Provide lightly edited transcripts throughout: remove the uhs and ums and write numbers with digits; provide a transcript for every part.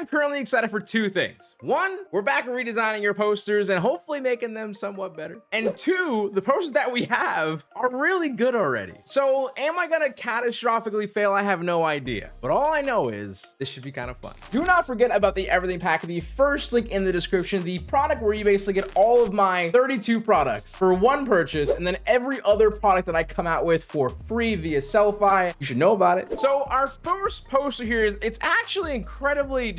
I'm currently excited for two things. One, we're back redesigning your posters and hopefully making them somewhat better. And two, the posters that we have are really good already. So am I gonna catastrophically fail? I have no idea. But all I know is this should be kind of fun. Do not forget about the everything pack, the first link in the description, the product where you basically get all of my 32 products for one purchase, and then every other product that I come out with for free via Sellfy. You should know about it. So our first poster here is, it's actually incredibly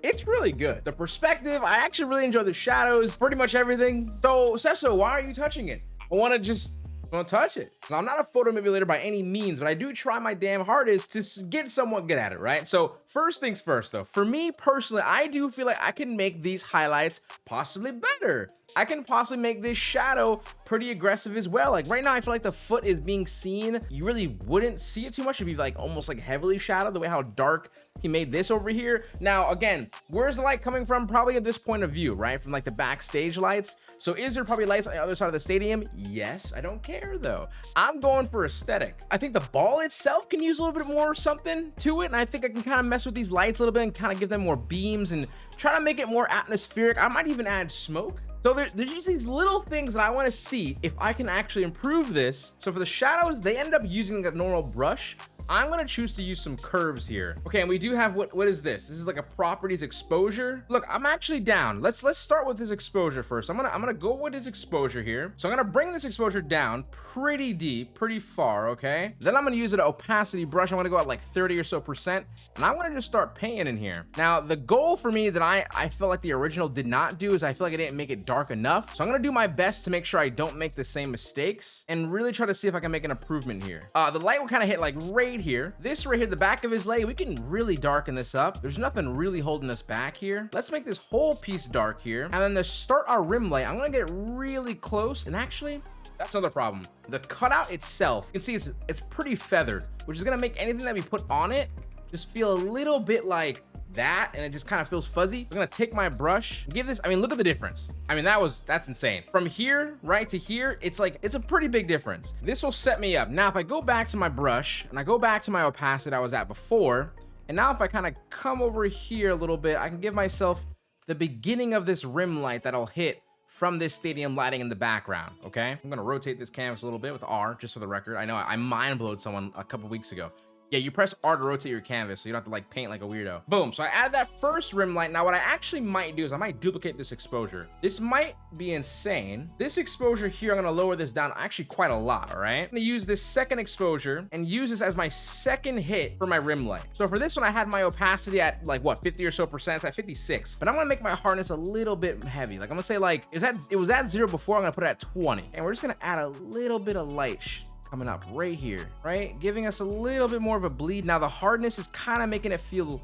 it's really good. The perspective, I actually really enjoy the shadows, pretty much everything. So Seso, why are you touching it? I want to touch it. So I'm not a photo manipulator by any means, but I do try my damn hardest to get somewhat good at it, right? So first things first though, for me personally, I do feel like I can make these highlights possibly better. I can possibly make this shadow pretty aggressive as well. Like right now, I feel like the foot is being seen. You really wouldn't see it too much. It'd be like almost like heavily shadowed the way how dark he made this over here. Now, again, where's the light coming from? Probably at this point of view, right? From like the backstage lights. So is there probably lights on the other side of the stadium? Yes, I don't care though. I'm going for aesthetic. I think the ball itself can use a little bit more something to it. And I think I can kind of mess with these lights a little bit and kind of give them more beams and try to make it more atmospheric. I might even add smoke. So there's just these little things that I want to see if I can actually improve this. So for the shadows, they end up using a normal brush. I'm going to choose to use some curves here. Okay, and we do have, what is this? This is like a properties exposure. Look, I'm actually down. Let's start with this exposure first. I'm gonna go with this exposure here. So I'm gonna bring this exposure down pretty deep, pretty far, okay? Then I'm gonna use an opacity brush. I'm gonna go at like 30 or so percent, and I'm gonna just start painting in here. Now, the goal for me that I felt like the original did not do is I feel like I didn't make it dark enough. So I'm gonna do my best to make sure I don't make the same mistakes and really try to see if I can make an improvement here. The light will kind of hit like right here. This right here, the back of his leg, we can really darken this up. There's nothing really holding us back here. Let's make this whole piece dark here. And then to start our rim light, I'm gonna get really close. And actually, that's another problem. The cutout itself, you can see it's pretty feathered, which is gonna make anything that we put on it just feel a little bit like that, and it just kind of feels fuzzy. I'm gonna take my brush, give this, I mean, look at the difference. I mean, that's insane. From here right to here, it's a pretty big difference. This will set me up. Now, if I go back to my brush and I go back to my opacity I was at before, and now if I kind of come over here a little bit, I can give myself the beginning of this rim light that'll hit from this stadium lighting in the background, okay? I'm gonna rotate this canvas a little bit with R, just for the record. I know I mind blowed someone a couple weeks ago. Yeah, you press R to rotate your canvas, so you don't have to like paint like a weirdo. Boom, so I added that first rim light. Now what I actually might do is I might duplicate this exposure. This might be insane. This exposure here, I'm gonna lower this down actually quite a lot, all right? I'm gonna use this second exposure and use this as my second hit for my rim light. So for this one, I had my opacity at like what, 50 or so percent, it's at 56. But I'm gonna make my hardness a little bit heavy. Like I'm gonna say like, it was at 0 before, I'm gonna put it at 20. And we're just gonna add a little bit of light coming up right here, right? Giving us a little bit more of a bleed. Now the hardness is kind of making it feel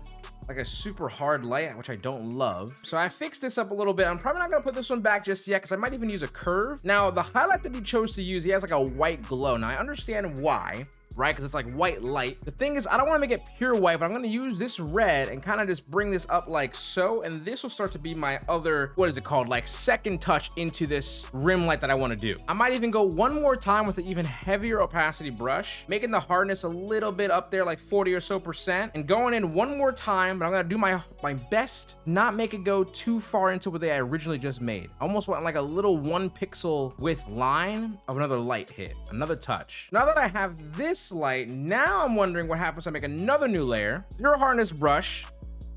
like a super hard light, which I don't love. So I fixed this up a little bit. I'm probably not gonna put this one back just yet because I might even use a curve. Now the highlight that he chose to use, he has like a white glow. Now I understand why, right? Because it's like white light. The thing is, I don't want to make it pure white, but I'm going to use this red and kind of just bring this up like so. And this will start to be my other, what is it called? Like second touch into this rim light that I want to do. I might even go one more time with an even heavier opacity brush, making the hardness a little bit up there, like 40 or so percent, and going in one more time, but I'm going to do my best, not make it go too far into what they originally just made. I almost want like a little 1 pixel width line of another light hit, another touch. Now that I have this light, now I'm wondering what happens if I make another new layer, zero hardness brush,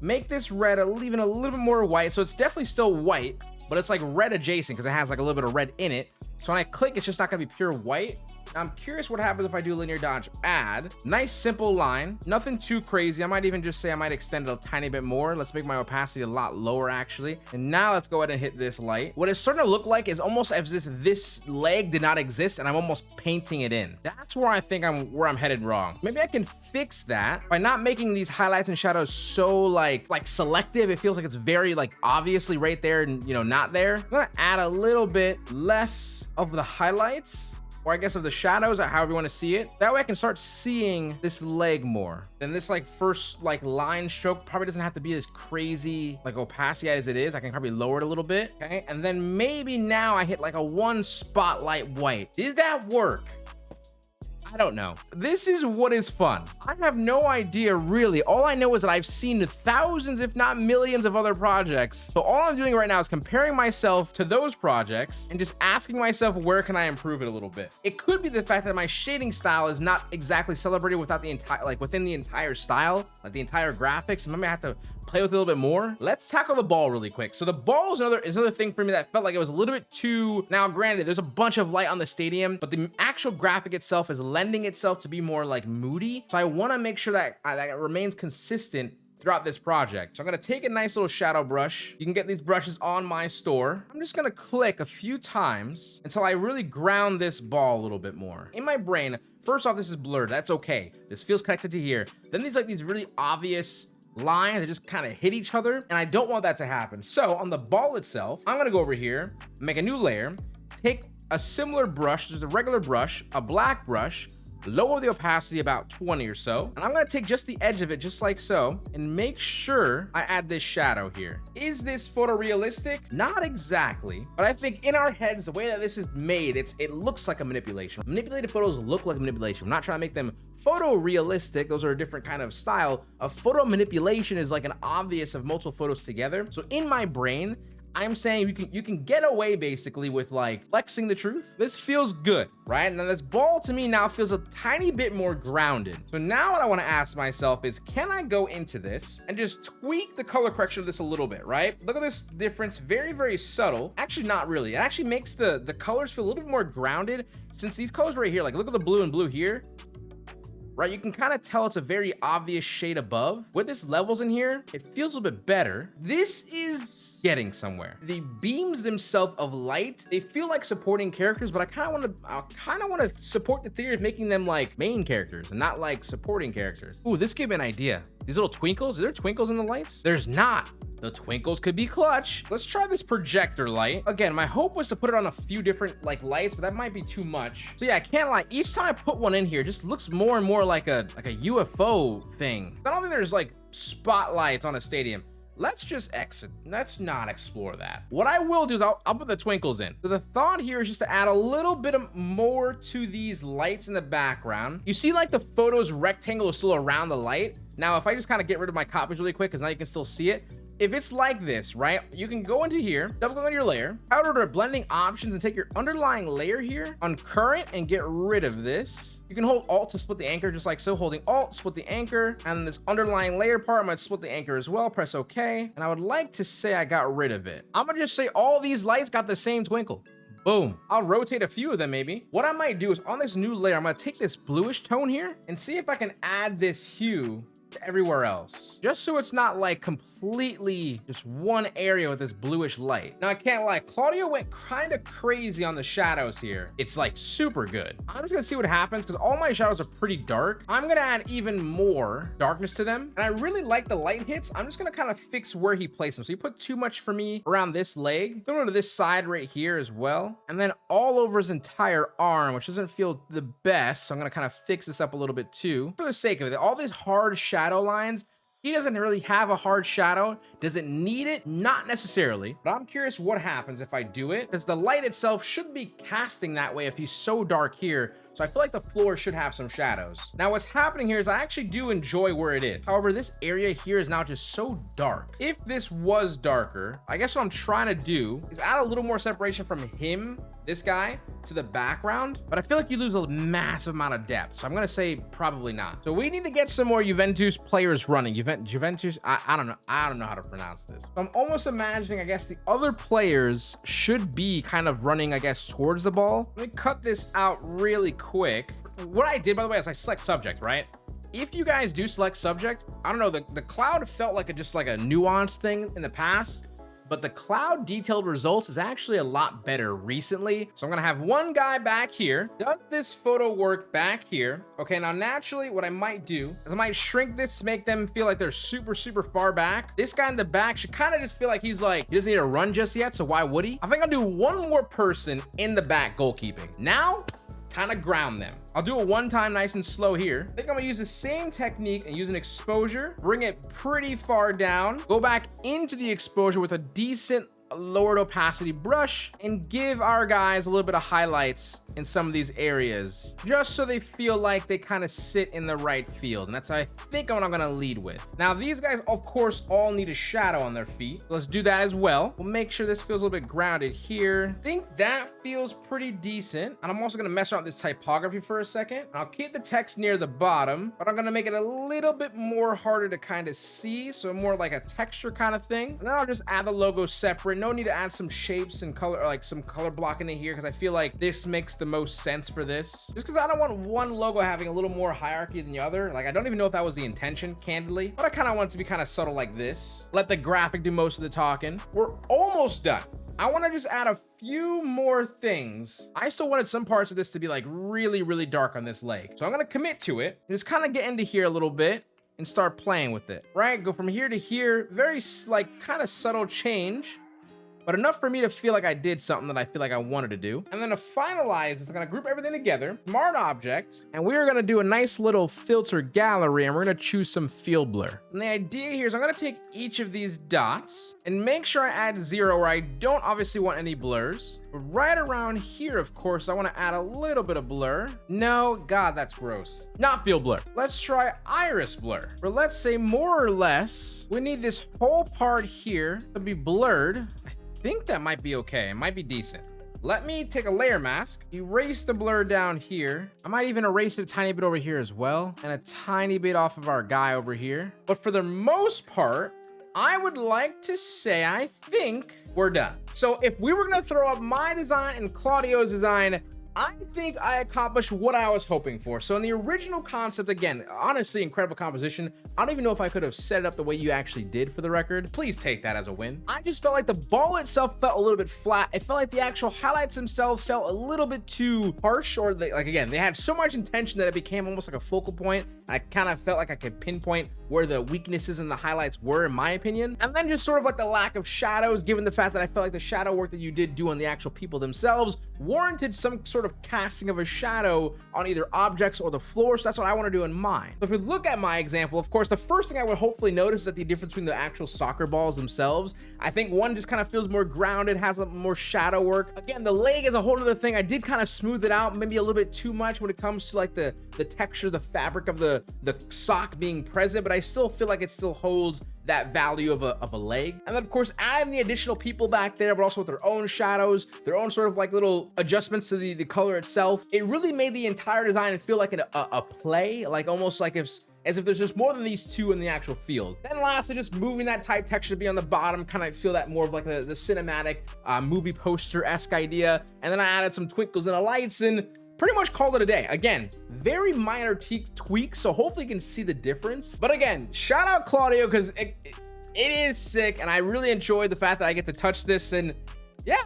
make this red even a little bit more white. So it's definitely still white, but it's like red adjacent because it has like a little bit of red in it. So when I click, it's just not gonna be pure white. Now I'm curious what happens if I do linear dodge add. Nice simple line, nothing too crazy. I might even just say I might extend it a tiny bit more. Let's make my opacity a lot lower actually. And now let's go ahead and hit this light. What it's starting to look like is almost as if this leg did not exist and I'm almost painting it in. That's where I think I'm headed wrong. Maybe I can fix that by not making these highlights and shadows so like selective. It feels like it's very like obviously right there and not there. I'm gonna add a little bit less of the highlights, or I guess of the shadows, or however you want to see it. That way I can start seeing this leg more. Then this like first like line stroke probably doesn't have to be as crazy like opacity as it is. I can probably lower it a little bit, okay? And then maybe now I hit like a 1 spotlight white. Did that work? I don't know. This is what is fun. I have no idea really. All I know is that I've seen thousands, if not millions of other projects. So all I'm doing right now is comparing myself to those projects and just asking myself, where can I improve it a little bit? It could be the fact that my shading style is not exactly celebrated without the entire, like within the entire style, like the entire graphics. Maybe I have to play with it a little bit more. Let's tackle the ball really quick. So the ball is another thing for me that felt like it was a little bit too, now granted, there's a bunch of light on the stadium, but the actual graphic itself is lending itself to be more like moody. So I want to make sure that it remains consistent throughout this project. So I'm going to take a nice little shadow brush. You can get these brushes on my store. I'm just going to click a few times until I really ground this ball a little bit more. In my brain, first off, this is blurred. That's okay. This feels connected to here. Then these like these really obvious lines that just kind of hit each other, and I don't want that to happen. So on the ball itself, I'm going to go over here, make a new layer, take a similar brush, just a regular brush, a black brush, lower the opacity about 20 or so, and I'm gonna take just the edge of it just like so and make sure I add this shadow here. Is this photorealistic? Not exactly, but I think in our heads, the way that this is made, it looks like a manipulation. Manipulated photos look like manipulation. I'm not trying to make them photorealistic. Those are a different kind of style. A photo manipulation is like an obvious of multiple photos together. So in my brain, I'm saying you can get away basically with like flexing the truth. This feels good, right? And then this ball to me now feels a tiny bit more grounded. So now what I want to ask myself is, can I go into this and just tweak the color correction of this a little bit, right? Look at this difference, very, very subtle. Actually, not really. It actually makes the colors feel a little bit more grounded, since these colors right here, like look at the blue and blue here, right? You can kind of tell it's a very obvious shade above. With this levels in here, it feels a little bit better. This is getting somewhere. The beams themselves of light, they feel like supporting characters, but I kind of want to support the theory of making them like main characters and not like supporting characters. Ooh, this gave me an idea. These little twinkles, are there twinkles in the lights? There's not. The twinkles could be clutch. Let's try this projector light. Again, my hope was to put it on a few different like lights, but that might be too much. So yeah, I can't lie. Each time I put one in here, it just looks more and more like a UFO thing. I don't think there's like spotlights on a stadium. Let's just exit. Let's not explore that. What I will do is I'll put the twinkles in. So the thought here is just to add a little bit of more to these lights in the background. You see like the photo's rectangle is still around the light. Now, if I just kind of get rid of my copies really quick, because now you can still see it. If it's like this, right, you can go into here, double click on your layer, power to blending options, and take your underlying layer here on current and get rid of this. You can hold Alt to split the anchor, just like so. Holding Alt, split the anchor, and this underlying layer part, I'm gonna split the anchor as well. Press OK, and I would like to say I got rid of it. I'm gonna just say all these lights got the same twinkle. Boom. I'll rotate a few of them maybe. What I might do is on this new layer, I'm gonna take this bluish tone here and see if I can add this hue to everywhere else, just so it's not like completely just one area with this bluish light. Now I can't lie, Claudio went kind of crazy on the shadows here. It's like super good. I'm just gonna see what happens, because all my shadows are pretty dark. I'm gonna add even more darkness to them, and I really like the light hits. I'm just gonna kind of fix where he placed them. So he put too much for me around this leg, similar to this side right here as well, and then all over his entire arm, which doesn't feel the best. So I'm gonna kind of fix this up a little bit too, for the sake of it. All these hard shadow lines, he doesn't really have a hard shadow. Does it need it? Not necessarily, but I'm curious what happens if I do it, because the light itself should be casting that way if he's so dark here. So I feel like the floor should have some shadows. Now what's happening here is I actually do enjoy where it is. However, this area here is now just so dark. If this was darker, I guess what I'm trying to do is add a little more separation from him, this guy, to the background, but I feel like you lose a massive amount of depth. So I'm gonna say probably not. So we need to get some more Juventus players running. Juventus, I don't know how to pronounce this. So I'm almost imagining, I guess the other players should be kind of running, I guess, towards the ball. Let me cut this out really quick. What I did, by the way, is I select subject, right? If you guys do select subject, I don't know, the cloud felt like just like a nuanced thing in the past, but the cloud detailed results is actually a lot better recently. So I'm gonna have one guy back here. Does this photo work back here? Okay, now naturally what I might do is I might shrink this to make them feel like they're super, super far back. This guy in the back should kind of just feel like he doesn't need to run just yet, so why would he? I think I'll do one more person in the back goalkeeping. Now, kind of ground them. I'll do it one time nice and slow here. I think I'm gonna use the same technique and use an exposure, bring it pretty far down, go back into the exposure with a decent a lowered opacity brush and give our guys a little bit of highlights in some of these areas, just so they feel like they kind of sit in the right field. And that's, I think, what I'm gonna lead with. Now, these guys, of course, all need a shadow on their feet. So let's do that as well. We'll make sure this feels a little bit grounded here. I think that feels pretty decent. And I'm also gonna mess around with this typography for a second. I'll keep the text near the bottom, but I'm gonna make it a little bit more harder to kind of see, so more like a texture kind of thing. And then I'll just add the logo separate. No need to add some shapes and color, or like some color blocking in here, because I feel like this makes the most sense for this. Just because I don't want one logo having a little more hierarchy than the other. Like, I don't even know if that was the intention, candidly, but I kind of want it to be kind of subtle like this. Let the graphic do most of the talking. We're almost done. I want to just add a few more things. I still wanted some parts of this to be like really, really dark on this leg. So I'm going to commit to it and just kind of get into here a little bit and start playing with it, right? Go from here to here. Very like kind of subtle change, but enough for me to feel like I did something that I feel like I wanted to do. And then to finalize this, I'm gonna group everything together, smart object, and we're gonna do a nice little filter gallery, and we're gonna choose some field blur. And the idea here is I'm gonna take each of these dots and make sure I add 0 where I don't obviously want any blurs. But right around here, of course, I wanna add a little bit of blur. No, God, that's gross. Not field blur. Let's try iris blur. Or let's say more or less, we need this whole part here to be blurred. I think that might be okay. It might be decent. Let me take a layer mask, erase the blur down here. I might even erase it a tiny bit over here as well, and a tiny bit off of our guy over here. But for the most part, I would like to say I think we're done. So if we were gonna throw up my design and Claudio's design, I think I accomplished what I was hoping for. So in the original concept, again, honestly, incredible composition. I don't even know if I could have set it up the way you actually did, for the record. Please take that as a win. I just felt like the ball itself felt a little bit flat. It felt like the actual highlights themselves felt a little bit too harsh, or like, again, they had so much intention that it became almost like a focal point. I kind of felt like I could pinpoint where the weaknesses in the highlights were, in my opinion. And then just sort of like the lack of shadows, given the fact that I felt like the shadow work that you did do on the actual people themselves warranted some sort of casting of a shadow on either objects or the floor. So that's what I want to do in mine. So if we look at my example, of course, the first thing I would hopefully notice is that the difference between the actual soccer balls themselves, I think one just kind of feels more grounded, has a more shadow work. Again, the leg is a whole other thing. I did kind of smooth it out, maybe a little bit too much when it comes to like the texture, the fabric of the sock being present, but I still feel like it still holds that value of a leg. And then of course adding the additional people back there, but also with their own shadows, their own sort of like little adjustments to the color itself. It really made the entire design feel like a play, like almost like as if there's just more than these two in the actual field. Then lastly, just moving that type texture to be on the bottom, kind of feel that more of like the cinematic movie poster-esque idea. And then I added some twinkles and lights and pretty much called it a day. Again, very minor tweaks, so hopefully you can see the difference. But again, shout out Claudio, because it is sick, and I really enjoyed the fact that I get to touch this. And yeah,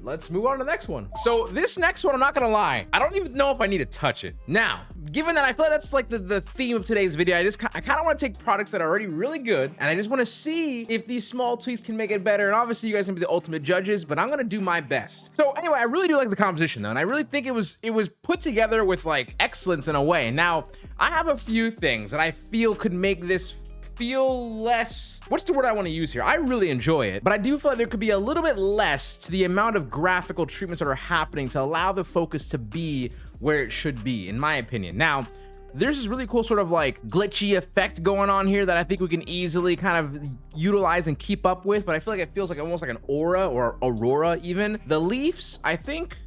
let's move on to the next one. So this next one, I'm not gonna lie, I don't even know if I need to touch it. Now, given that I feel like that's like the theme of today's video, I kind of want to take products that are already really good, and I just want to see if these small tweaks can make it better. And obviously you guys can be the ultimate judges, but I'm gonna do my best. So anyway, I really do like the composition though, and I really think it was put together with like excellence in a way. Now, I have a few things that I feel could make this feel less, what's the word I want to use here? I really enjoy it, but I do feel like there could be a little bit less to the amount of graphical treatments that are happening to allow the focus to be where it should be, in my opinion. Now, there's this really cool sort of like glitchy effect going on here that I think we can easily kind of utilize and keep up with, but I feel like it feels like almost like an aura or aurora even. The leaves, I think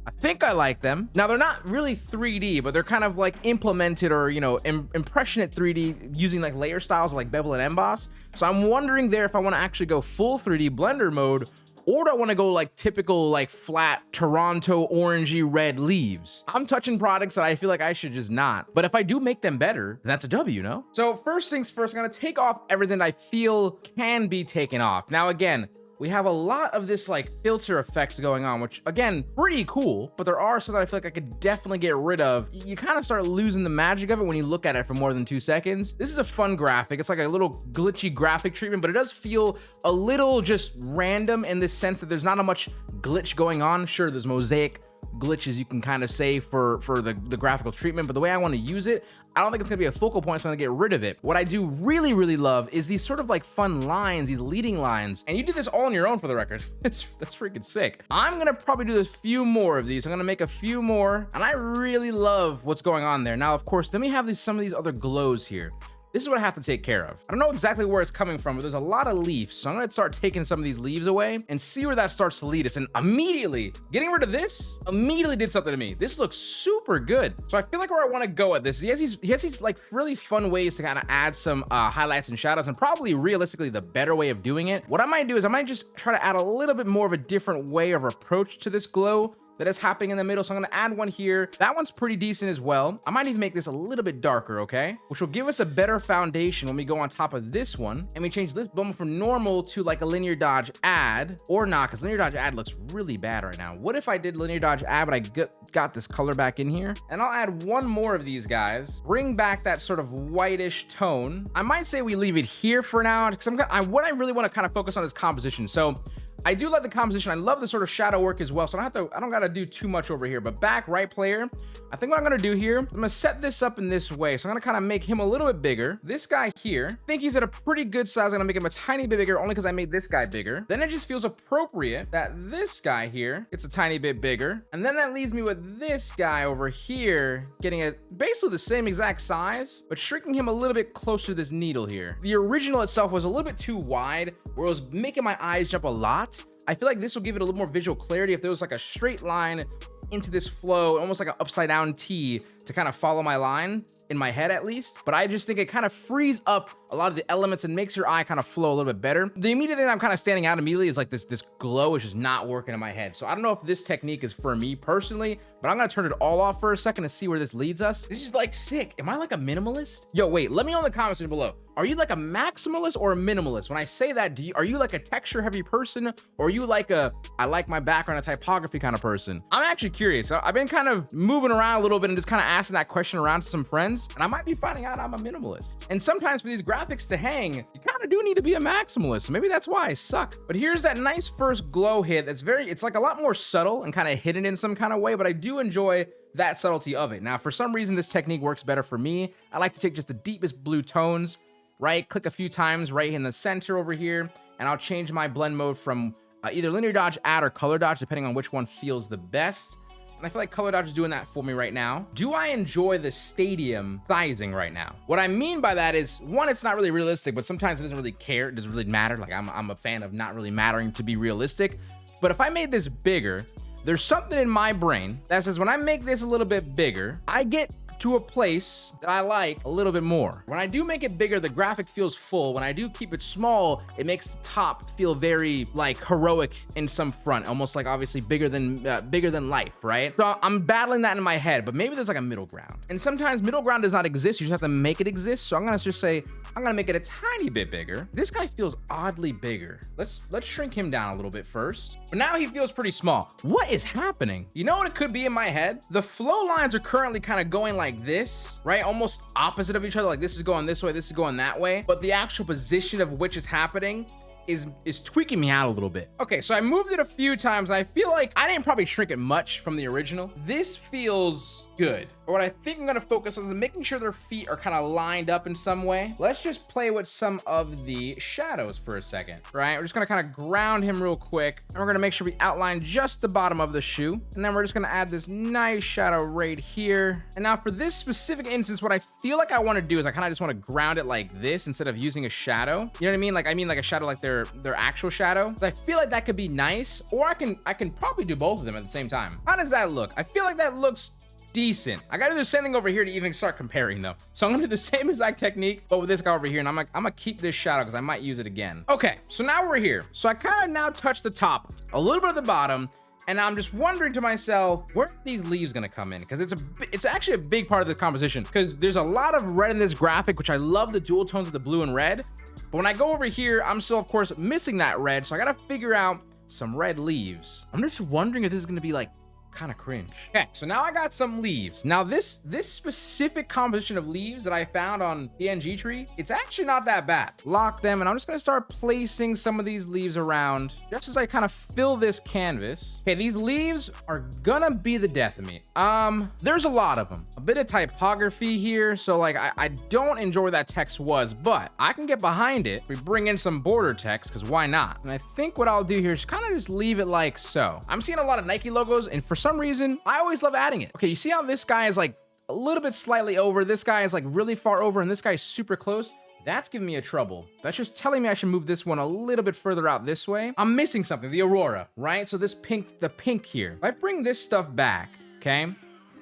I like them. Now, they're not really 3D, but they're kind of like implemented or, you know, impressionate 3D using like layer styles like bevel and emboss. So I'm wondering there if I want to actually go full 3D blender mode, or do I want to go like typical like flat Toronto orangey red leaves? I'm touching products that I feel like I should just not. But if I do make them better, then that's a W, no? So first things first, I'm gonna take off everything I feel can be taken off. Now again, we have a lot of this like filter effects going on, which again, pretty cool, but there are some that I feel like I could definitely get rid of. You kind of start losing the magic of it when you look at it for more than 2 seconds. This is a fun graphic. It's like a little glitchy graphic treatment, but it does feel a little just random in the sense that there's not much glitch going on. Sure, there's mosaic glitches you can kind of say for the graphical treatment, but the way I want to use it, I don't think it's gonna be a focal point, so I'm gonna get rid of it. What I do really love is these sort of like fun lines, these leading lines, and you do this all on your own for the record. That's freaking sick. I'm gonna probably do a few more of these. I'm gonna make a few more, and I really love what's going on there. Now, of course, then we have some of these other glows here. This is what I have to take care of. I don't know exactly where it's coming from, but there's a lot of leaves. So I'm gonna start taking some of these leaves away and see where that starts to lead us. And immediately, getting rid of this immediately did something to me. This looks super good. So I feel like where I wanna go at this, he has these like really fun ways to kind of add some highlights and shadows, and probably realistically the better way of doing it. What I might do is I might just try to add a little bit more of a different way of approach to this glow that is happening in the middle. So I'm gonna add one here. That one's pretty decent as well. I might even make this a little bit darker, okay? Which will give us a better foundation when we go on top of this one. And we change this bumble from normal to like a linear dodge add, or not, because linear dodge add looks really bad right now. What if I did linear dodge add, but I got this color back in here? And I'll add one more of these guys, bring back that sort of whitish tone. I might say we leave it here for now, because what I really wanna kind of focus on is composition. So I do love the composition. I love the sort of shadow work as well. So I don't gotta do too much over here, but back right player, I think what I'm gonna do here, I'm gonna set this up in this way. So I'm gonna kind of make him a little bit bigger. This guy here, I think he's at a pretty good size. I'm gonna make him a tiny bit bigger only because I made this guy bigger. Then it just feels appropriate that this guy here gets a tiny bit bigger. And then that leaves me with this guy over here getting basically the same exact size, but shrinking him a little bit closer to this needle here. The original itself was a little bit too wide, where it was making my eyes jump a lot. I feel like this will give it a little more visual clarity if there was like a straight line into this flow, almost like an upside down T to kind of follow my line in my head at least. But I just think it kind of frees up a lot of the elements and makes your eye kind of flow a little bit better. The immediate thing that I'm kind of standing out immediately is like this glow is just not working in my head. So I don't know if this technique is for me personally, but I'm gonna turn it all off for a second to see where this leads us. This is like sick. Am I like a minimalist? Yo, wait, let me know in the comments below. Are you like a maximalist or a minimalist? When I say that, are you like a texture heavy person, or are you like I like my background, a typography kind of person? I'm actually curious. I've been kind of moving around a little bit and just kind of asking that question around to some friends, and I might be finding out I'm a minimalist. And sometimes for these graphics to hang, you kind of do need to be a maximalist. So maybe that's why I suck. But here's that nice first glow hit. It's like a lot more subtle and kind of hidden in some kind of way, but I do enjoy that subtlety of it. Now, for some reason, this technique works better for me. I like to take just the deepest blue tones, right? Click a few times right in the center over here, and I'll change my blend mode from either linear dodge add or color dodge, depending on which one feels the best. And I feel like color dodge is doing that for me right now. Do I enjoy the stadium sizing right now? What I mean by that is, one, it's not really realistic, but sometimes it doesn't really care. It doesn't really matter. Like I'm a fan of not really mattering to be realistic. But if I made this bigger, there's something in my brain that says when I make this a little bit bigger, I get to a place that I like a little bit more. When I do make it bigger, the graphic feels full. When I do keep it small, it makes the top feel very like heroic in some front, almost like obviously bigger than life, right? So I'm battling that in my head, but maybe there's like a middle ground. And sometimes middle ground does not exist. You just have to make it exist. So I'm gonna just say, I'm gonna make it a tiny bit bigger. This guy feels oddly bigger. Let's shrink him down a little bit first. But now he feels pretty small. What is happening? You know what it could be in my head? The flow lines are currently kind of going like this, right? Almost opposite of each other. Like this is going this way, this is going that way. But the actual position of which is happening is tweaking me out a little bit. Okay, so I moved it a few times. And I feel like I didn't probably shrink it much from the original. This feels good. But what I think I'm gonna focus on is making sure their feet are kind of lined up in some way. Let's just play with some of the shadows for a second, right? We're just gonna kind of ground him real quick, and we're gonna make sure we outline just the bottom of the shoe. And then we're just gonna add this nice shadow right here. And now for this specific instance, what I feel like I wanna do is I kind of just wanna ground it like this instead of using a shadow. You know what I mean? Like a shadow like their actual shadow. I feel like that could be nice, or I can probably do both of them at the same time. How does that look? I feel like that looks decent. I gotta do the same thing over here to even start comparing though. So I'm gonna do the same exact technique, but with this guy over here, and I'm gonna keep this shadow because I might use it again. Okay, so now we're here. So I kind of now touch the top, a little bit of the bottom, and I'm just wondering to myself, where are these leaves gonna come in? Because it's actually a big part of the composition, because there's a lot of red in this graphic, which I love the dual tones of the blue and red. But when I go over here, I'm still, of course, missing that red. So I gotta figure out some red leaves. I'm just wondering if this is gonna be like kind of cringe. Okay, so now I got some leaves. Now this specific composition of leaves that I found on PNG tree, it's actually not that bad. Lock them, and I'm just gonna start placing some of these leaves around just as I kind of fill this canvas. Okay, these leaves are gonna be the death of me. There's a lot of them. A bit of typography here, so like I don't enjoy where that text was, but I can get behind it. We bring in some border text, because why not? And I think what I'll do here is kind of just leave it like so. I'm seeing a lot of Nike logos, and for some reason, I always love adding it. Okay, you see how this guy is like a little bit slightly over, this guy is like really far over, and this guy is super close? That's giving me a trouble. That's just telling me I should move this one a little bit further out this way. I'm missing something, the aurora, right? So this pink, the pink here. If I bring this stuff back, okay?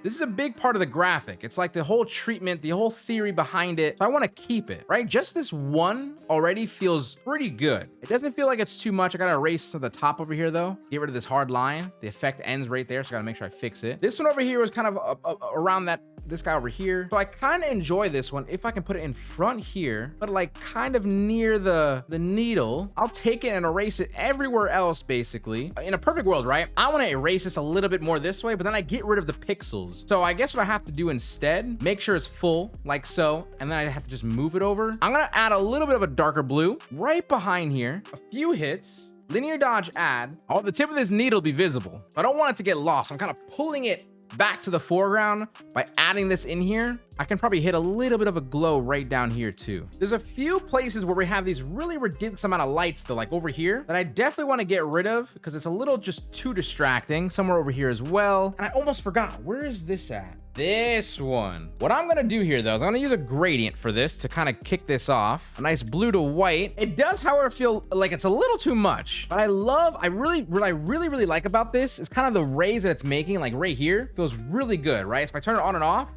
This is a big part of the graphic. It's like the whole treatment, the whole theory behind it. So I want to keep it, right? Just this one already feels pretty good. It doesn't feel like it's too much. I got to erase to the top over here though. Get rid of this hard line. The effect ends right there. So I got to make sure I fix it. This one over here was kind of around this guy over here. So I kind of enjoy this one. If I can put it in front here, but like kind of near the needle, I'll take it and erase it everywhere else basically. In a perfect world, right? I want to erase this a little bit more this way, but then I get rid of the pixels. So I guess what I have to do instead, make sure it's full like so, and then I have to just move it over. I'm gonna add a little bit of a darker blue right behind here, a few hits, linear dodge add. Oh, the tip of this needle be visible. I don't want it to get lost. I'm kind of pulling it back to the foreground by adding this in here. I can probably hit a little bit of a glow right down here too. There's a few places where we have these really ridiculous amount of lights though, like over here, that I definitely want to get rid of because it's a little just too distracting. Somewhere over here as well. And I almost forgot, where is this at? This one. What I'm gonna do here though, is I'm gonna use a gradient for this to kind of kick this off. A nice blue to white. It does, however, feel like it's a little too much. But what I really like about this is kind of the rays that it's making, like right here, feels really good, right? So if I turn it on and off,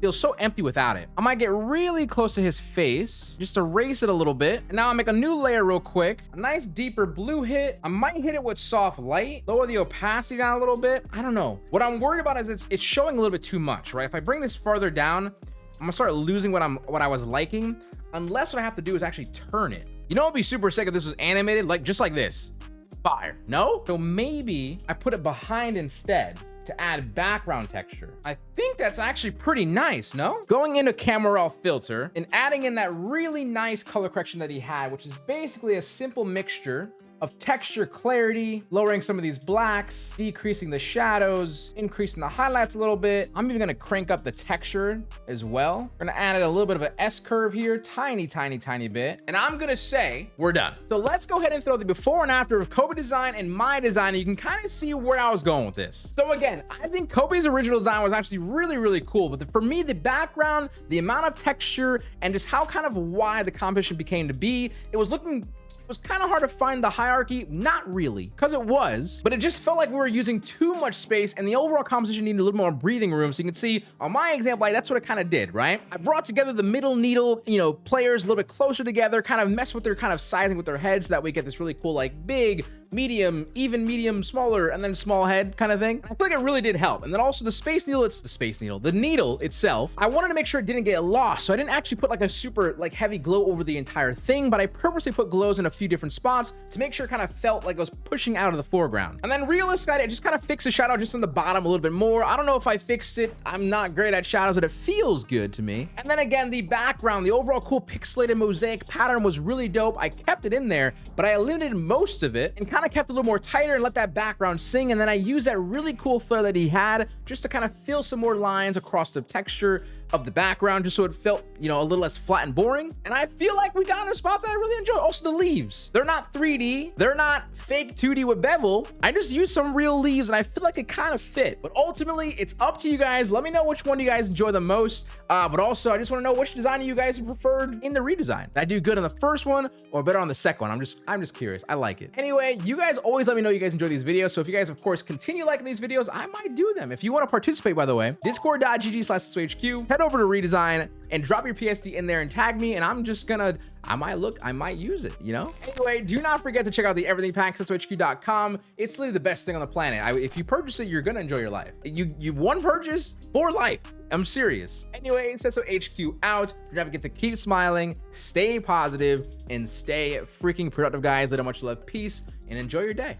feels so empty without it. I might get really close to his face, just erase it a little bit. And now I'll make a new layer real quick. A nice deeper blue hit. I might hit it with soft light, lower the opacity down a little bit. I don't know. What I'm worried about is it's showing a little bit too much, right? If I bring this farther down, I'm gonna start losing what I was liking, unless what I have to do is actually turn it. You know, it'd be super sick if this was animated, like just like this. Fire. No? So maybe I put it behind instead to add background texture. I think that's actually pretty nice, no? Going into camera raw filter and adding in that really nice color correction that he had, which is basically a simple mixture of texture clarity, lowering some of these blacks, decreasing the shadows, increasing the highlights a little bit. I'm even gonna crank up the texture as well. We're gonna add a little bit of an S curve here, tiny bit. And I'm gonna say we're done. So let's go ahead and throw the before and after of Kobe design and my design. And you can kind of see where I was going with this. So again, I think Kobe's original design was actually really cool. But for me, the background, the amount of texture, and just how kind of wide the composition became to be, it was kind of hard to find the hierarchy. Not really, because it was, but it just felt like we were using too much space and the overall composition needed a little more breathing room. So you can see on my example, that's what it kind of did, right? I brought together the middle needle, players a little bit closer together, kind of mess with their kind of sizing with their heads so that we get this really cool, like big, medium, even medium, smaller, and then small head kind of thing. I feel like it really did help. And then also the space needle, the needle itself, I wanted to make sure it didn't get lost. So I didn't actually put like a super like heavy glow over the entire thing, but I purposely put glows in a few different spots to make sure it kind of felt like it was pushing out of the foreground. And then realistic, I just kind of fixed the shadow just on the bottom a little bit more. I don't know if I fixed it. I'm not great at shadows, but it feels good to me. And then again, the background, the overall cool pixelated mosaic pattern was really dope. I kept it in there, but I eliminated most of it and kind of kept it a little more tighter and let that background sing. And then I used that really cool flare that he had just to kind of fill some more lines across the texture of the background, just so it felt, a little less flat and boring. And I feel like we got in a spot that I really enjoy. Also, the leaves, they're not 3D, they're not fake 2D with bevel. I just used some real leaves and I feel like it kind of fit. But ultimately, it's up to you guys. Let me know which one you guys enjoy the most. But also, I just want to know which design you guys preferred in the redesign. Did I do good on the first one or better on the second one? I'm just curious. I like it. Anyway, you guys always let me know you guys enjoy these videos. So if you guys, of course, continue liking these videos, I might do them. If you want to participate, by the way, discord.gg/SesoHQ, head over to redesign and drop your PSD in there and tag me, and I might use it, Anyway, do not forget to check out the everything pack, sesohq.com. It's literally the best thing on the planet. If you purchase it, you're gonna enjoy your life. You one purchase for life. I'm serious. Anyway, SesoHQ out. Don't forget to keep smiling, stay positive, and stay freaking productive, guys. Little much love, peace, and enjoy your day.